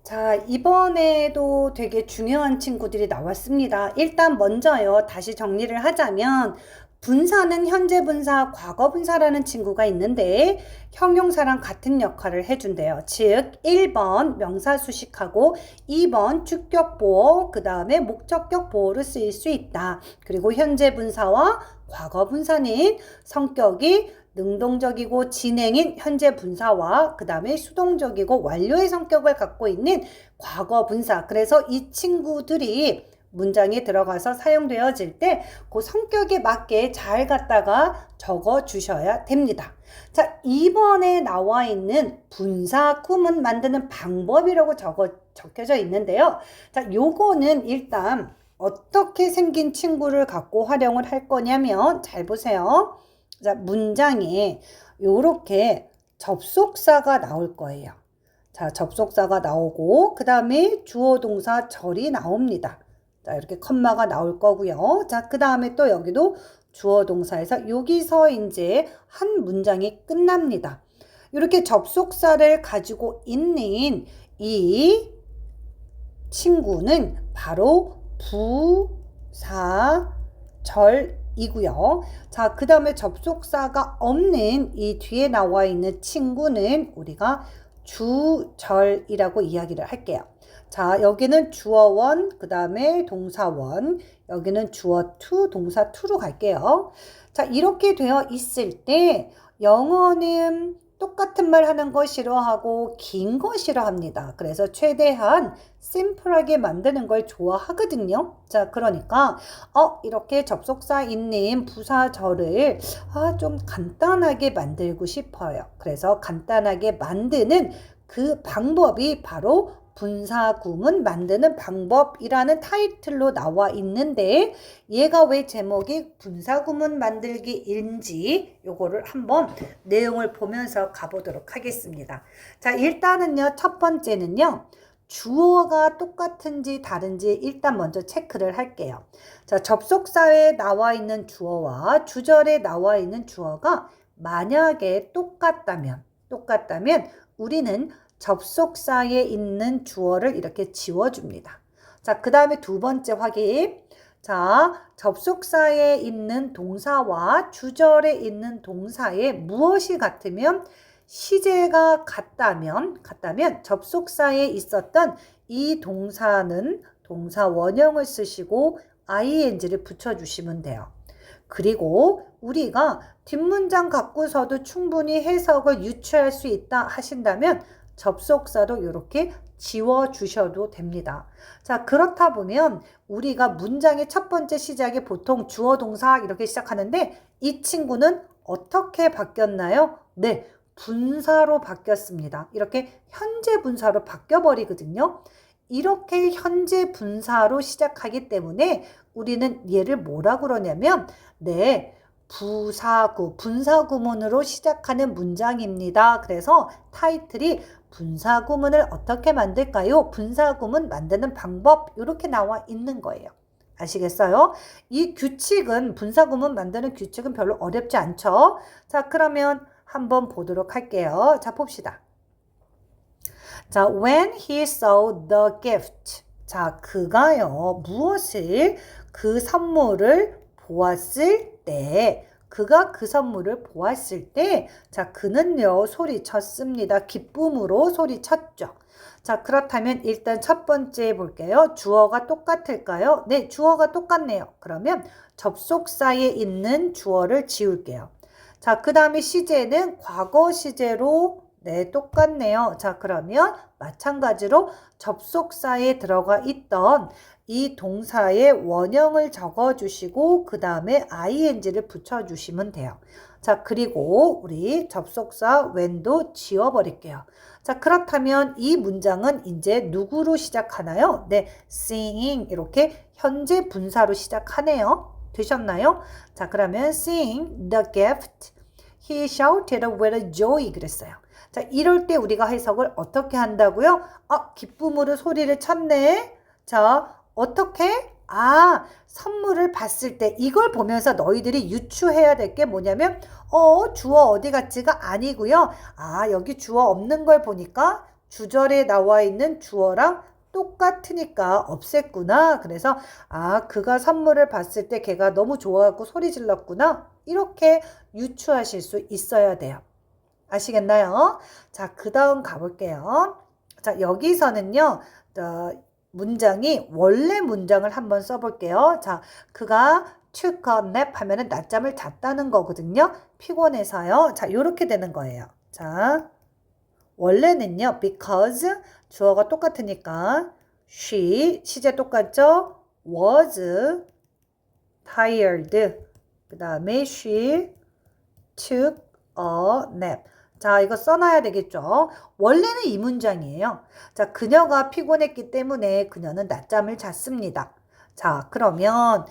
자, 이번에도 되게 중요한 친구들이 나왔습니다. 일단 먼저요, 다시 정리를 하자면, 분사는 현재 분사, 과거 분사라는 친구가 있는데, 형용사랑 같은 역할을 해준대요. 즉, 1번 명사 수식하고 2번 주격 보호, 그 다음에 목적격 보호로 쓰일 수 있다. 그리고 현재 분사와 과거 분사는 성격이 능동적이고 진행인 현재 분사와 그 다음에 수동적이고 완료의 성격을 갖고 있는 과거 분사. 그래서 이 친구들이 문장에 들어가서 사용되어질 때 그 성격에 맞게 잘 갖다가 적어 주셔야 됩니다. 자, 이번에 나와 있는 분사 구문 만드는 방법이라고 적혀져 있는데요. 자, 요거는 일단 어떻게 생긴 친구를 갖고 활용을 할 거냐면 잘 보세요. 자, 문장에 요렇게 접속사가 나올 거예요. 자, 접속사가 나오고 그 다음에 주어 동사 절이 나옵니다. 자, 이렇게 컴마가 나올 거고요. 자, 그 다음에 또 여기도 주어 동사에서 여기서 이제 한 문장이 끝납니다. 이렇게 접속사를 가지고 있는 이 친구는 바로 부사절이고요. 자, 그 다음에 접속사가 없는 이 뒤에 나와 있는 친구는 우리가 주절이라고 이야기를 할게요. 자, 여기는 주어원, 그 다음에 동사원, 여기는 주어 투, 동사 투로 갈게요. 자, 이렇게 되어 있을 때 영어는 똑같은 말 하는 거 싫어하고 긴 거 싫어합니다. 그래서 최대한 심플하게 만드는 걸 좋아하거든요. 자, 그러니까 이렇게 접속사 있는 부사절을 좀 간단하게 만들고 싶어요. 그래서 간단하게 만드는 그 방법이 바로 분사구문 만드는 방법이라는 타이틀로 나와 있는데 얘가 왜 제목이 분사구문 만들기인지 요거를 한번 내용을 보면서 가보도록 하겠습니다. 자, 일단은요, 첫 번째는요, 주어가 똑같은지 다른지 일단 먼저 체크를 할게요. 자, 접속사에 나와 있는 주어와 주절에 나와 있는 주어가 만약에 똑같다면 우리는 접속사에 있는 주어를 이렇게 지워줍니다. 자, 그 다음에 두 번째 확인. 자, 접속사에 있는 동사와 주절에 있는 동사에 무엇이 같으면 시제가 같다면 접속사에 있었던 이 동사는 동사 원형을 쓰시고 ing를 붙여주시면 돼요. 그리고 우리가 뒷문장 갖고서도 충분히 해석을 유추할 수 있다 하신다면 접속사도 이렇게 지워주셔도 됩니다. 자, 그렇다 보면 우리가 문장의 첫 번째 시작에 보통 주어 동사 이렇게 시작하는데 이 친구는 어떻게 바뀌었나요? 네, 분사로 바뀌었습니다. 이렇게 현재 분사로 바뀌어버리거든요. 이렇게 현재 분사로 시작하기 때문에 우리는 얘를 뭐라 그러냐면 네, 분사구문으로 시작하는 문장입니다. 그래서 타이틀이 분사구문을 어떻게 만들까요? 분사구문 만드는 방법 이렇게 나와 있는 거예요. 아시겠어요? 이 규칙은 분사구문 만드는 규칙은 별로 어렵지 않죠? 자, 그러면 한번 보도록 할게요. 자, 봅시다. 자, when he saw the gift. 자, 그가요, 무엇을 그 선물을 보았을 때 그가 그 선물을 보았을 때 자, 그는요 소리쳤습니다. 기쁨으로 소리쳤죠. 자, 그렇다면 일단 첫 번째 볼게요. 주어가 똑같을까요? 네, 주어가 똑같네요. 그러면 접속사에 있는 주어를 지울게요. 자, 그 다음에 시제는 과거 시제로 네, 똑같네요. 자, 그러면 마찬가지로 접속사에 들어가 있던 이 동사의 원형을 적어주시고 그 다음에 ing를 붙여주시면 돼요. 자, 그리고 우리 접속사 when도 지워버릴게요. 자, 그렇다면 이 문장은 이제 누구로 시작하나요? 네, seeing 이렇게 현재 분사로 시작하네요. 되셨나요? 자, 그러면 seeing the gift, he shouted with joy 그랬어요. 자, 이럴 때 우리가 해석을 어떻게 한다고요? 기쁨으로 소리를 쳤네. 자, 어떻게? 선물을 봤을 때 이걸 보면서 너희들이 유추해야 될 게 뭐냐면 주어 어디 갔지가 아니고요. 여기 주어 없는 걸 보니까 주절에 나와 있는 주어랑 똑같으니까 없앴구나. 그래서 그가 선물을 봤을 때 걔가 너무 좋아하고 소리 질렀구나. 이렇게 유추하실 수 있어야 돼요. 아시겠나요? 자, 그 다음 가볼게요. 자, 여기서는요, 문장이 원래 문장을 한번 써볼게요. 자, 그가 took a nap 하면은 낮잠을 잤다는 거거든요. 피곤해서요. 자, 요렇게 되는 거예요. 자, 원래는요, because 주어가 똑같으니까 시제 똑같죠? was tired. 그 다음에 she took a nap. 자, 이거 써놔야 되겠죠? 원래는 이 문장이에요. 자, 그녀가 피곤했기 때문에 그녀는 낮잠을 잤습니다. 자, 그러면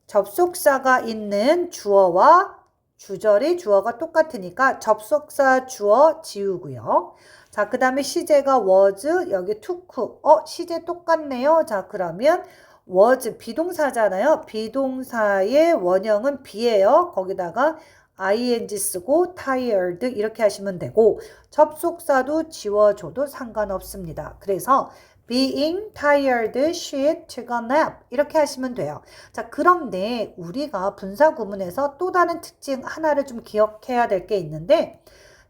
접속사가 있는 주어와 주절의 주어가 똑같으니까 접속사 주어 지우고요. 자, 그 다음에 시제가 was, 여기 took. 시제 똑같네요. 자, 그러면 was 비동사잖아요. 비동사의 원형은 be예요. 거기다가 ing 쓰고 tired 이렇게 하시면 되고 접속사도 지워줘도 상관없습니다. 그래서 being tired, she took a nap 이렇게 하시면 돼요. 자, 그런데 우리가 분사 구문에서 또 다른 특징 하나를 좀 기억해야 될 게 있는데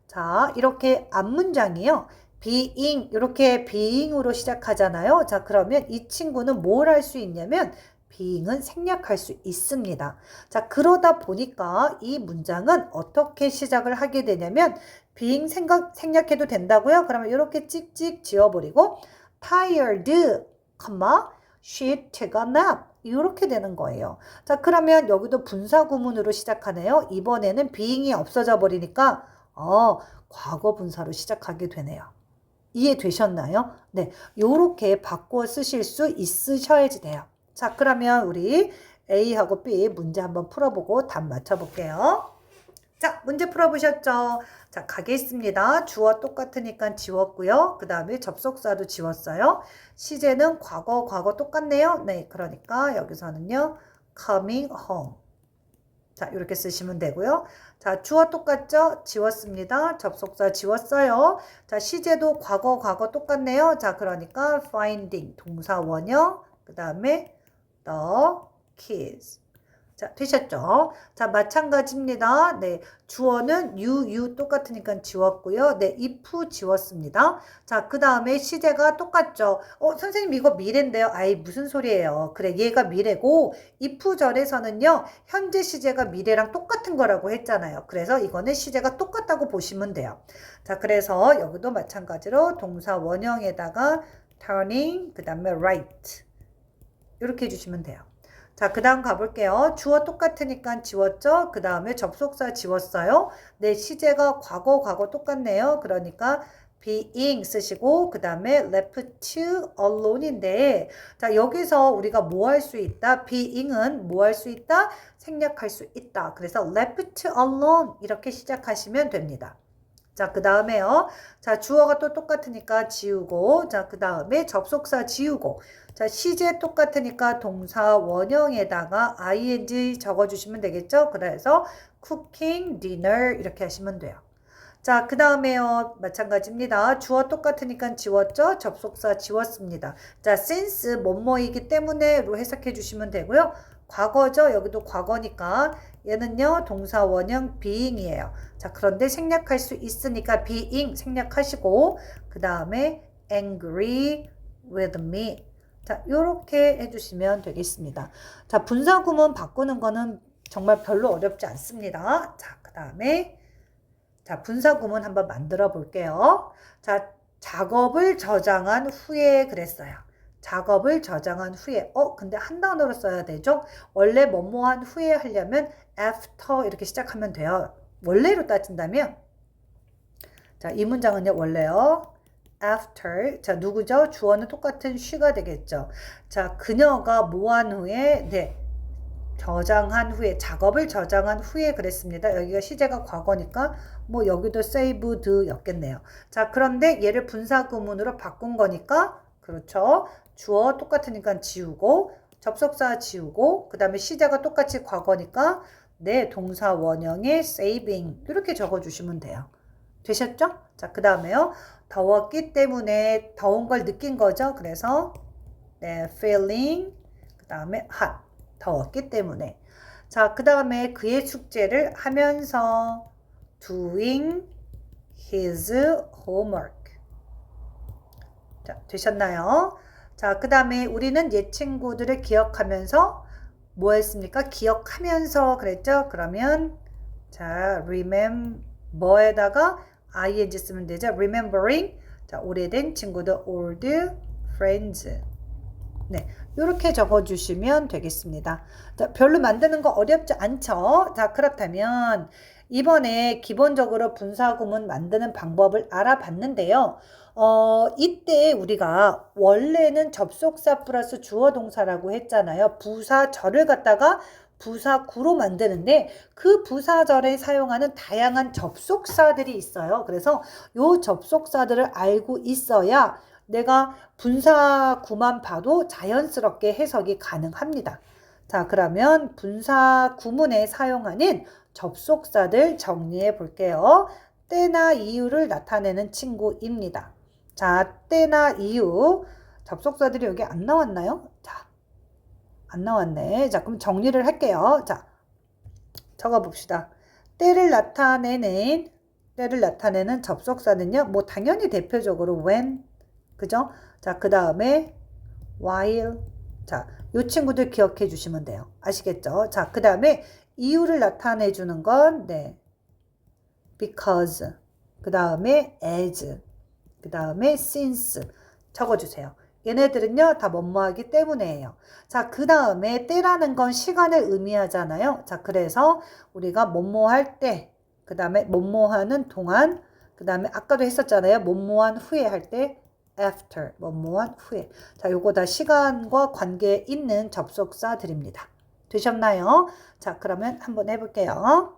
자, 이렇게 앞문장이요. being 이렇게 being으로 시작하잖아요. 자, 그러면 이 친구는 뭘 할 수 있냐면 being은 생략할 수 있습니다. 자, 그러다 보니까 이 문장은 어떻게 시작을 하게 되냐면 being 생략해도 된다고요? 그러면 이렇게 찍찍 지워버리고 tired, she took a nap 이렇게 되는 거예요. 자, 그러면 여기도 분사 구문으로 시작하네요. 이번에는 being이 없어져 버리니까 과거 분사로 시작하게 되네요. 이해되셨나요? 네, 요렇게 바꿔 쓰실 수 있으셔야지 돼요. 자, 그러면 우리 A하고 B 문제 한번 풀어보고 답 맞춰볼게요. 자, 문제 풀어보셨죠? 자, 가겠습니다. 주어 똑같으니까 지웠고요. 그 다음에 접속사도 지웠어요. 시제는 과거 똑같네요. 네, 그러니까 여기서는요. coming home. 자, 이렇게 쓰시면 되고요. 자, 주어 똑같죠? 지웠습니다. 접속사 지웠어요. 자, 시제도 과거 똑같네요. 자, 그러니까 finding 동사 원형, 그 다음에 the kids. 자, 되셨죠? 자, 마찬가지입니다. 네, 주어는 you 똑같으니까 지웠고요. 네, if 지웠습니다. 자, 그 다음에 시제가 똑같죠? 선생님 이거 미래인데요. 아이, 무슨 소리예요? 그래, 얘가 미래고 if 절에서는요, 현재 시제가 미래랑 똑같은 거라고 했잖아요. 그래서 이거는 시제가 똑같다고 보시면 돼요. 자, 그래서 여기도 마찬가지로 동사 원형에다가 turning, 그 다음에 right 이렇게 해주시면 돼요. 자, 그 다음 가볼게요. 주어 똑같으니까 지웠죠? 그 다음에 접속사 지웠어요. 네, 시제가 과거 똑같네요. 그러니까 being 쓰시고 그 다음에 left alone인데 자, 여기서 우리가 뭐 할 수 있다? being은 뭐 할 수 있다? 생략할 수 있다. 그래서 left alone 이렇게 시작하시면 됩니다. 자, 그 다음에요. 자, 주어가 또 똑같으니까 지우고, 자, 그 다음에 접속사 지우고, 자, 시제 똑같으니까 동사 원형에다가 ing 적어주시면 되겠죠? 그래서 cooking, dinner 이렇게 하시면 돼요. 자, 그 다음에요. 마찬가지입니다. 주어 똑같으니까 지웠죠? 접속사 지웠습니다. 자, since 뭐뭐이기 때문에로 해석해 주시면 되고요. 과거죠? 여기도 과거니까 얘는요. 동사 원형 being이에요. 자, 그런데 생략할 수 있으니까 being 생략하시고 그 다음에 angry with me. 자, 요렇게 해주시면 되겠습니다. 자, 분사 구문 바꾸는 거는 정말 별로 어렵지 않습니다. 자, 그 다음에 자, 분사 구문 한번 만들어 볼게요. 자, 작업을 저장한 후에 그랬어요. 작업을 저장한 후에. 근데 한 단어로 써야 되죠? 원래 뭐뭐한 후에 하려면 after 이렇게 시작하면 돼요. 원래로 따진다면 자, 이 문장은요. 원래요. after. 자, 누구죠? 주어는 똑같은 she가 되겠죠. 자, 그녀가 뭐한 후에 네. 저장한 후에 작업을 저장한 후에 그랬습니다. 여기가 시제가 과거니까 뭐 여기도 saved 였겠네요. 자, 그런데 얘를 분사 구문으로 바꾼 거니까 그렇죠. 주어 똑같으니까 지우고 접속사 지우고 그 다음에 시제가 똑같이 과거니까 네 동사 원형에 saving 이렇게 적어주시면 돼요. 되셨죠? 자, 그 다음에요. 더웠기 때문에 더운 걸 느낀 거죠. 그래서 네, feeling 그 다음에 hot 더웠기 때문에 자, 그 다음에 그의 숙제를 하면서 doing his homework 자, 되셨나요? 자, 그 다음에 우리는 옛 친구들을 기억하면서 뭐 했습니까? 기억하면서 그랬죠? 그러면 자, remember에다가 ing 쓰면 되죠. remembering 자, 오래된 친구들 old friends 네, 이렇게 적어주시면 되겠습니다. 자, 별로 만드는 거 어렵지 않죠? 자, 그렇다면 이번에 기본적으로 분사구문 만드는 방법을 알아봤는데요. 이때 우리가 원래는 접속사 플러스 주어 동사라고 했잖아요. 부사절을 갖다가 부사구로 만드는데 그 부사절에 사용하는 다양한 접속사들이 있어요. 그래서 이 접속사들을 알고 있어야 내가 분사구만 봐도 자연스럽게 해석이 가능합니다. 자, 그러면 분사구문에 사용하는 접속사들 정리해 볼게요. 때나 이유를 나타내는 친구입니다. 자, 때나 이유. 접속사들이 여기 안 나왔나요? 자, 안 나왔네. 자, 그럼 정리를 할게요. 자, 적어 봅시다. 때를 나타내는 접속사는요. 뭐 당연히 대표적으로 when 그죠? 자, 그 다음에 while. 자, 요 친구들 기억해 주시면 돼요. 아시겠죠? 자, 그 다음에 이유를 나타내 주는 건 네. because. 그 다음에 as. 그 다음에 since. 적어 주세요. 얘네들은요, 다 뭐뭐하기 때문에예요. 자, 그 다음에 때라는 건 시간을 의미하잖아요. 자, 그래서 우리가 뭐뭐할 때, 그 다음에 뭐뭐하는 동안, 그 다음에 아까도 했었잖아요. 뭐뭐한 후에 할 때 after, 뭐뭐한 후에. 자, 요거 다 시간과 관계 있는 접속사들입니다. 되셨나요? 자, 그러면 한번 해볼게요.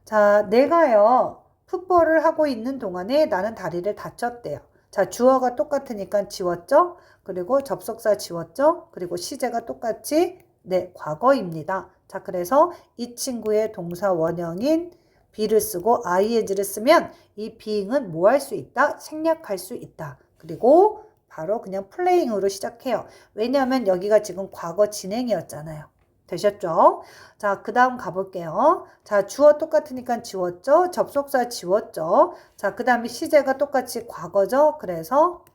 자, 내가요, 풋볼을 하고 있는 동안에 나는 다리를 다쳤대요. 자, 주어가 똑같으니까 지웠죠? 그리고 접속사 지웠죠? 그리고 시제가 똑같이, 네, 과거입니다. 자, 그래서 이 친구의 동사 원형인 be를 쓰고 ing를 쓰면 이 being은 뭐 할 수 있다? 생략할 수 있다. 그리고 바로 그냥 playing으로 시작해요. 왜냐하면 여기가 지금 과거 진행이었잖아요. 되셨죠? 자, 그 다음 가볼게요. 자, 주어 똑같으니까 지웠죠? 접속사 지웠죠? 자, 그 다음에 시제가 똑같이 과거죠? 그래서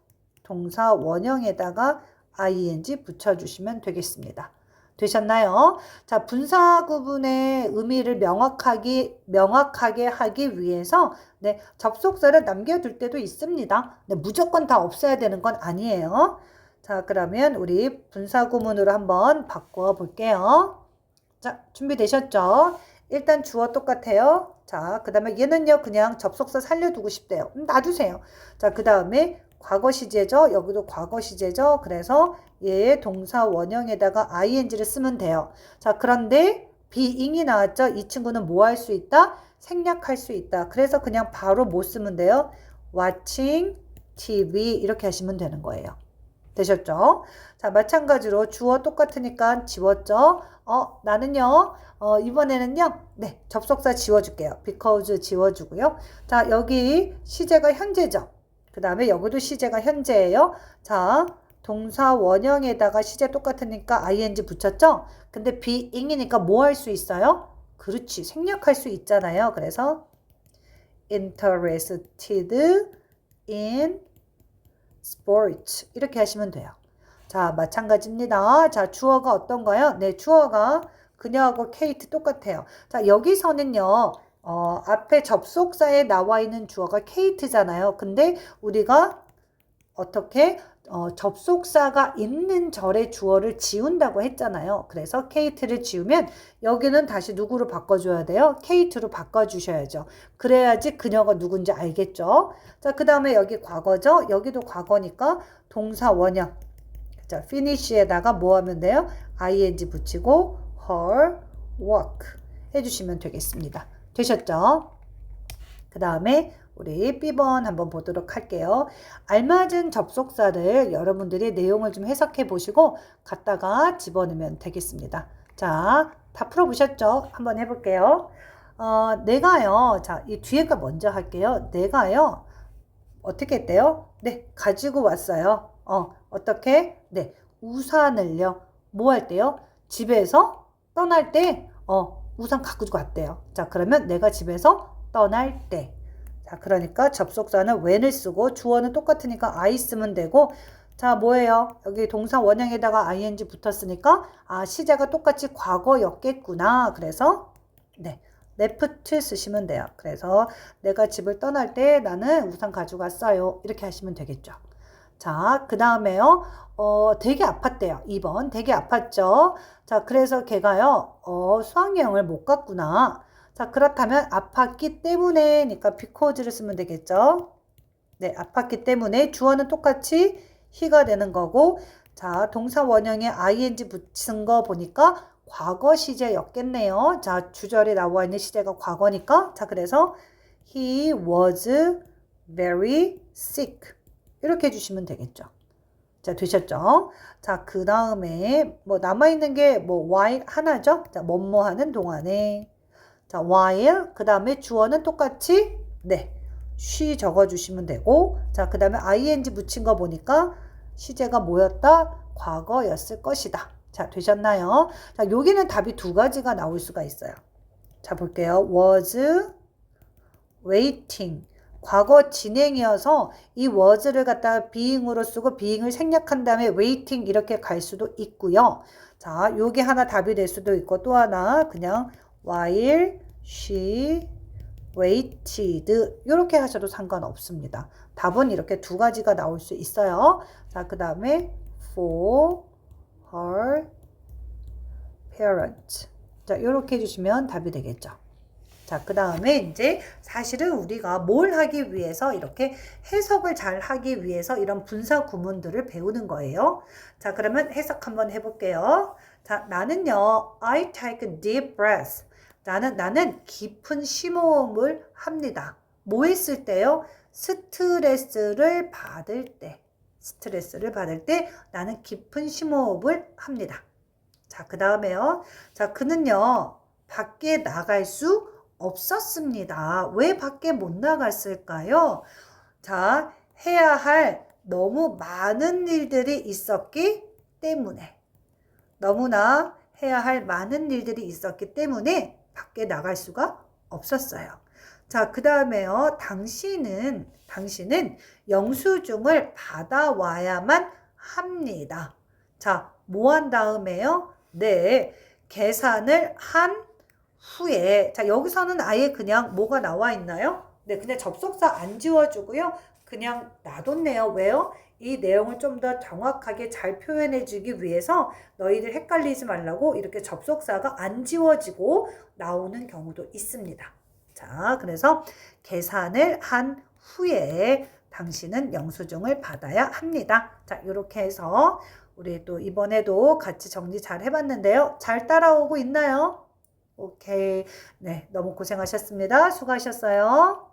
동사 원형에다가 ing 붙여주시면 되겠습니다. 되셨나요? 자, 분사 구분의 의미를 명확하게 하기 위해서 네, 접속사를 남겨둘 때도 있습니다. 네, 무조건 다 없애야 되는 건 아니에요. 자, 그러면 우리 분사 구문으로 한번 바꿔 볼게요. 자, 준비되셨죠? 일단 주어 똑같아요. 자, 그 다음에 얘는요, 그냥 접속사 살려두고 싶대요. 놔두세요. 자, 그 다음에 과거 시제죠? 여기도 과거 시제죠? 그래서 얘의 동사 원형에다가 ing를 쓰면 돼요. 자, 그런데 being이 나왔죠? 이 친구는 뭐 할 수 있다? 생략할 수 있다. 그래서 그냥 바로 뭐 쓰면 돼요? watching TV 이렇게 하시면 되는 거예요. 되셨죠? 자, 마찬가지로 주어 똑같으니까 지웠죠? 나는요, 이번에는요, 네, 접속사 지워줄게요. because 지워주고요. 자, 여기 시제가 현재죠? 그 다음에 여기도 시제가 현재예요. 자, 동사 원형에다가 시제 똑같으니까 ing 붙였죠? 근데 being이니까 뭐 할 수 있어요? 그렇지, 생략할 수 있잖아요. 그래서 interested in sport 이렇게 하시면 돼요. 자, 마찬가지입니다. 자, 주어가 어떤가요? 네, 주어가 그녀하고 케이트 똑같아요. 자, 여기서는요. 앞에 접속사에 나와 있는 주어가 케이트잖아요. 근데 우리가 어떻게 접속사가 있는 절의 주어를 지운다고 했잖아요. 그래서 케이트를 지우면 여기는 다시 누구로 바꿔줘야 돼요? 케이트로 바꿔주셔야죠. 그래야지 그녀가 누군지 알겠죠. 자, 그 다음에 여기 과거죠. 여기도 과거니까 동사 원형. 자, finish에다가 뭐 하면 돼요? ing 붙이고 her work 해주시면 되겠습니다. 되셨죠? 그 다음에 우리 B번 한번 보도록 할게요. 알맞은 접속사를 여러분들이 내용을 좀 해석해 보시고 갖다가 집어넣으면 되겠습니다. 자, 다 풀어보셨죠? 한번 해볼게요. 내가요. 자, 이 뒤에 거 먼저 할게요. 내가요. 어떻게 했대요? 네, 가지고 왔어요. 어떻게? 네, 우산을요. 뭐 할 때요? 집에서 떠날 때, 우산 가지고 왔대요. 자, 그러면 내가 집에서 떠날 때. 자, 그러니까 접속사는 when을 쓰고 주어는 똑같으니까 I 쓰면 되고, 자, 뭐예요? 여기 동사 원형에다가 ing 붙었으니까, 시제가 똑같이 과거였겠구나. 그래서, 네, left 쓰시면 돼요. 그래서 내가 집을 떠날 때 나는 우산 가지고 왔어요. 이렇게 하시면 되겠죠. 자, 그 다음에요. 되게 아팠대요. 2번. 되게 아팠죠. 자, 그래서 걔가요. 수학여행을 못 갔구나. 자, 그렇다면 아팠기 때문에니까 because를 쓰면 되겠죠. 네, 아팠기 때문에 주어는 똑같이 he가 되는 거고, 자, 동사 원형에 ing 붙인 거 보니까 과거 시제였겠네요. 자, 주절에 나와 있는 시제가 과거니까. 자, 그래서 he was very sick. 이렇게 해주시면 되겠죠. 자, 되셨죠? 자, 그 다음에 뭐 남아있는 게 뭐 while 하나죠? 자, 뭐뭐 하는 동안에. 자, while 그 다음에 주어는 똑같이 네, she 적어주시면 되고, 자, 그 다음에 ing 붙인 거 보니까 시제가 뭐였다? 과거였을 것이다. 자, 되셨나요? 자, 여기는 답이 두 가지가 나올 수가 있어요. 자, 볼게요. was waiting. 과거 진행이어서 이 was를 갖다가 being으로 쓰고 being을 생략한 다음에 waiting 이렇게 갈 수도 있고요. 자, 요게 하나 답이 될 수도 있고 또 하나 그냥 while she waited 이렇게 하셔도 상관없습니다. 답은 이렇게 두 가지가 나올 수 있어요. 자, 그 다음에 for her parents. 자, 이렇게 해주시면 답이 되겠죠. 자, 그 다음에 이제 사실은 우리가 뭘 하기 위해서 이렇게 해석을 잘 하기 위해서 이런 분사 구문들을 배우는 거예요. 자, 그러면 해석 한번 해볼게요. 자, 나는요, I take a deep breath. 나는 깊은 심호흡을 합니다. 뭐 했을 때요? 스트레스를 받을 때 나는 깊은 심호흡을 합니다. 자, 그 다음에요. 자, 그는요, 밖에 나갈 수 없었습니다. 왜 밖에 못 나갔을까요? 자, 해야 할 너무 많은 일들이 있었기 때문에. 너무나 해야 할 많은 일들이 있었기 때문에 밖에 나갈 수가 없었어요. 자, 그 다음에요. 당신은 영수증을 받아와야만 합니다. 자, 뭐 한 다음에요? 네, 계산을 한 후에. 자, 여기서는 아예 그냥 뭐가 나와 있나요? 네, 그냥 접속사 안 지워주고요. 그냥 놔뒀네요. 왜요? 이 내용을 좀 더 정확하게 잘 표현해 주기 위해서 너희들 헷갈리지 말라고 이렇게 접속사가 안 지워지고 나오는 경우도 있습니다. 자, 그래서 계산을 한 후에 당신은 영수증을 받아야 합니다. 자, 이렇게 해서 우리 또 이번에도 같이 정리 잘 해봤는데요. 잘 따라오고 있나요? 오케이. 네, 너무 고생하셨습니다. 수고하셨어요.